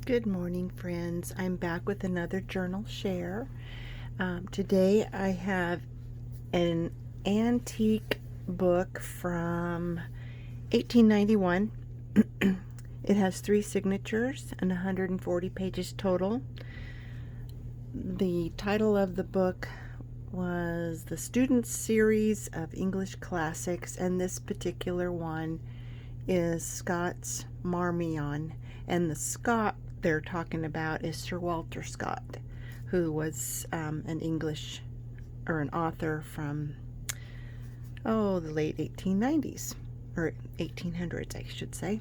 Good morning, friends. I'm back with another journal share. Today I have an antique book from 1891. It has 3 signatures and 140 pages total. The title of the book was the Students Series of English Classics, and this particular one is Scott's Marmion, and the Scott they're talking about is Sir Walter Scott, who was an English or an author from the late 1890s or 1800s, I should say.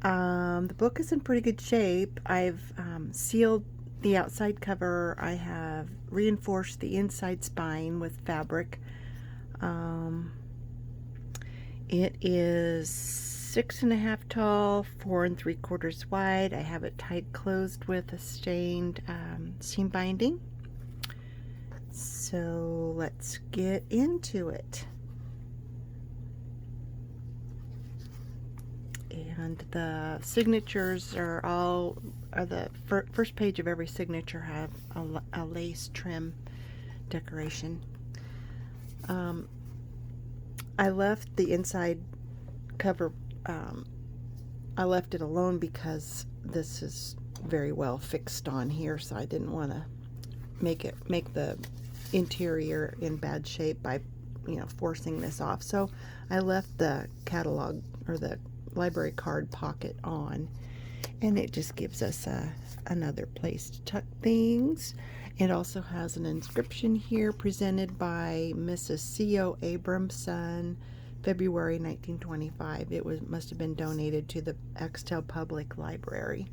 The book is in pretty good shape. I've sealed the outside cover. I have reinforced the inside spine with fabric. It is 6.5 tall, 4 3/4 wide. I have it tight closed with a stained seam binding. So let's get into it. And the signatures are the first page of every signature have a lace trim decoration. I left the inside cover, I left it alone because this is very well fixed on here, so I didn't want to make the interior in bad shape by forcing this off. So I left the catalog or the library card pocket on, and it just gives us another place to tuck things. It also has an inscription here presented by Mrs. C.O. Abramson, February 1925. Must have been donated to the Axtell Public Library.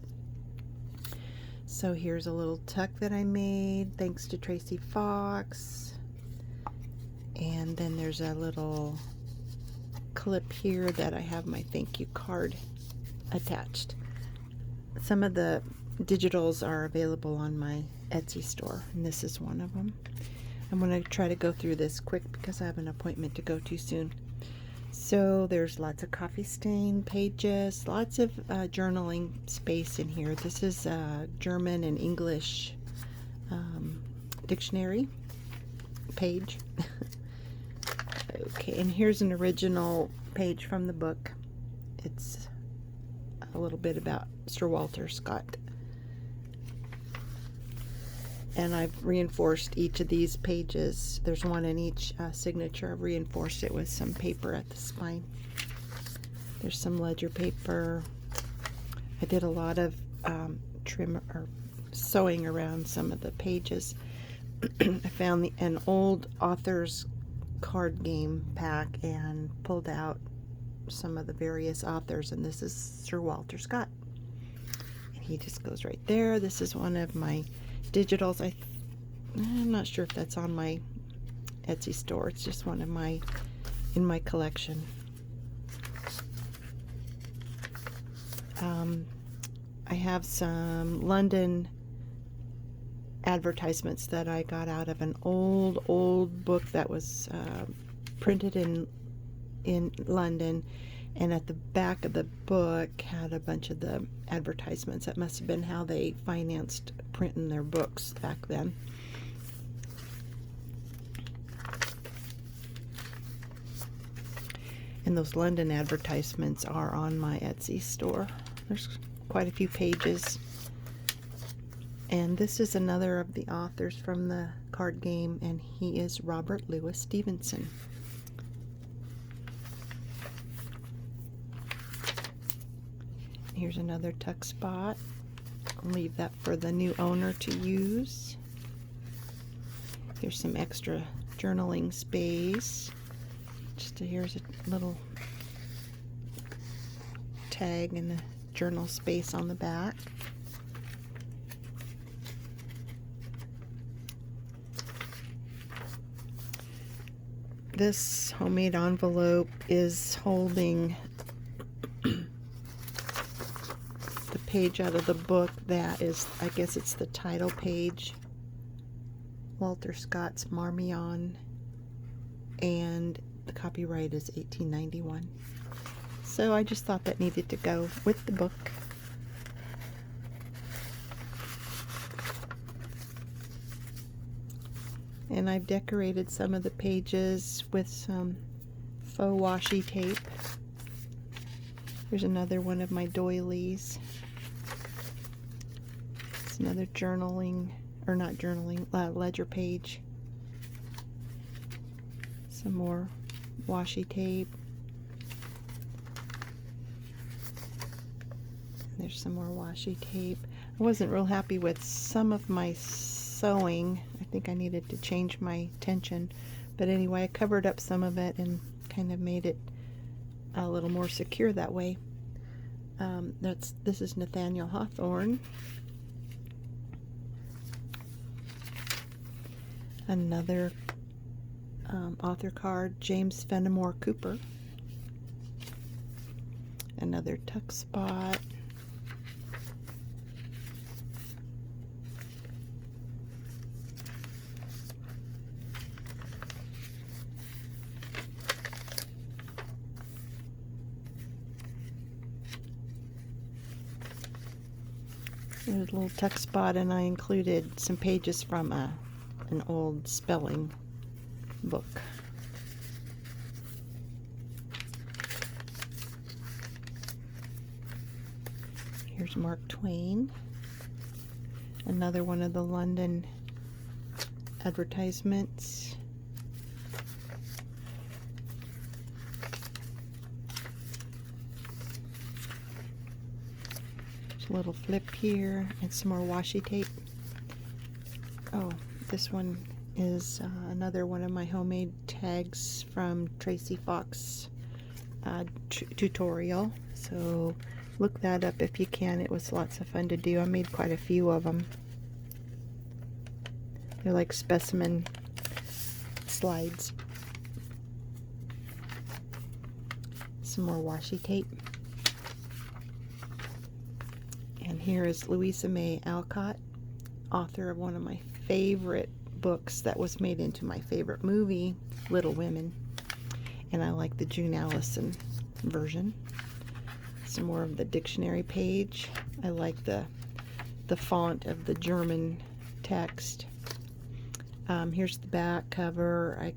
So here's a little tuck that I made thanks to Tracy Fox. And then there's a little clip here that I have my thank you card attached. Some of the digitals are available on my Etsy store, and this is one of them. I'm going to try to go through this quick because I have an appointment to go to soon. So there's lots of coffee stain pages, lots of journaling space in here. This is a German and English dictionary page. Okay, and here's an original page from the book. It's a little bit about Sir Walter Scott. And I've reinforced each of these pages. There's one in each signature. I've reinforced it with some paper at the spine. There's some ledger paper. I did a lot of trim or sewing around some of the pages. I found an old author's card game pack and pulled out some of the various authors, and this is Sir Walter Scott. And he just goes right there. This is one of my digitals. I'm not sure if that's on my Etsy store. It's just one of in my collection. I have some London advertisements that I got out of an old book that was printed in London, and at the back of the book had a bunch of the advertisements. That must have been how they financed printing their books back then. And those London advertisements are on my Etsy store. There's quite a few pages. And this is another of the authors from the card game, and he is Robert Louis Stevenson. Here's another tuck spot. I'll leave that for the new owner to use. Here's some extra journaling space. Here's a little tag and a journal space on the back. This homemade envelope is holding the page out of the book that is, I guess it's the title page, Walter Scott's Marmion, and the copyright is 1891. So I just thought that needed to go with the book. And I've decorated some of the pages with some faux washi tape. Here's another one of my doilies. It's another journaling, or not journaling, ledger page. Some more washi tape. There's some more washi tape. I wasn't real happy with some of my sewing. I think I needed to change my tension. But anyway, I covered up some of it and kind of made it a little more secure that way. This is Nathaniel Hawthorne. Another author card, James Fenimore Cooper. Another tuck spot. There's a little tuck spot, and I included some pages from an old spelling book. Here's Mark Twain. Another one of the London advertisements. There's a little flip here and some more washi tape. Oh, this one is another one of my homemade tags from Tracy Fox tutorial. So look that up if you can. It was lots of fun to do. I made quite a few of them. They're like specimen slides. Some more washi tape. And here is Louisa May Alcott, author of one of my favorite books that was made into my favorite movie, Little Women. And I like the June Allison version. Some more of the dictionary page. I like the font of the German text. Here's the back cover. I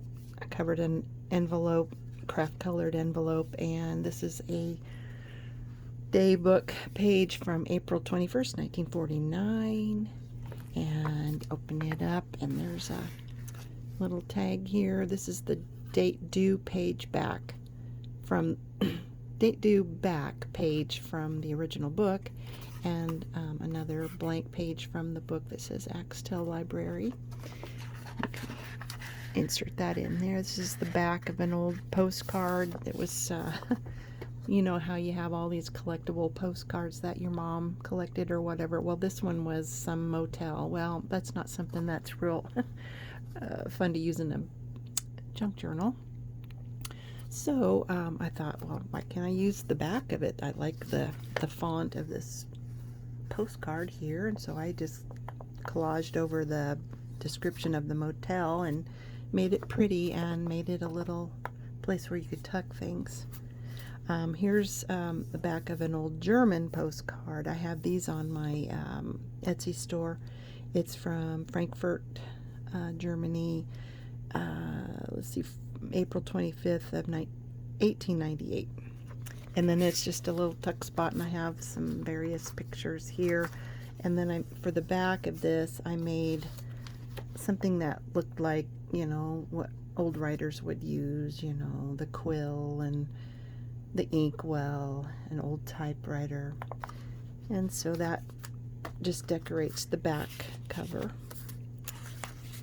covered an envelope, craft colored envelope, and this is a daybook page from April 21st, 1949. And open it up, and there's a little tag here. This is the date due page back from date due back page from the original book, and another blank page from the book that says Axtell Library. Insert that in there. This is the back of an old postcard that was you know how you have all these collectible postcards that your mom collected or whatever. Well, this one was some motel. Well, that's not something that's real fun to use in a junk journal. So I thought, well, why can't I use the back of it? I like the font of this postcard here, and so I just collaged over the description of the motel and made it pretty and made it a little place where you could tuck things. Here's the back of an old German postcard. I have these on my Etsy store. It's from Frankfurt, Germany. Let's see, April 25th of 1898. And then it's just a little tuck spot, and I have some various pictures here. And then for the back of this, I made something that looked like, you know, what old writers would use, you know, the quill and the ink well, an old typewriter. And so that just decorates the back cover.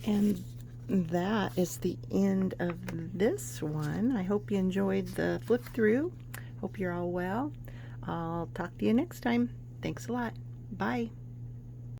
And that is the end of this one. I hope you enjoyed the flip through. Hope you're all well. I'll talk to you next time. Thanks a lot. Bye.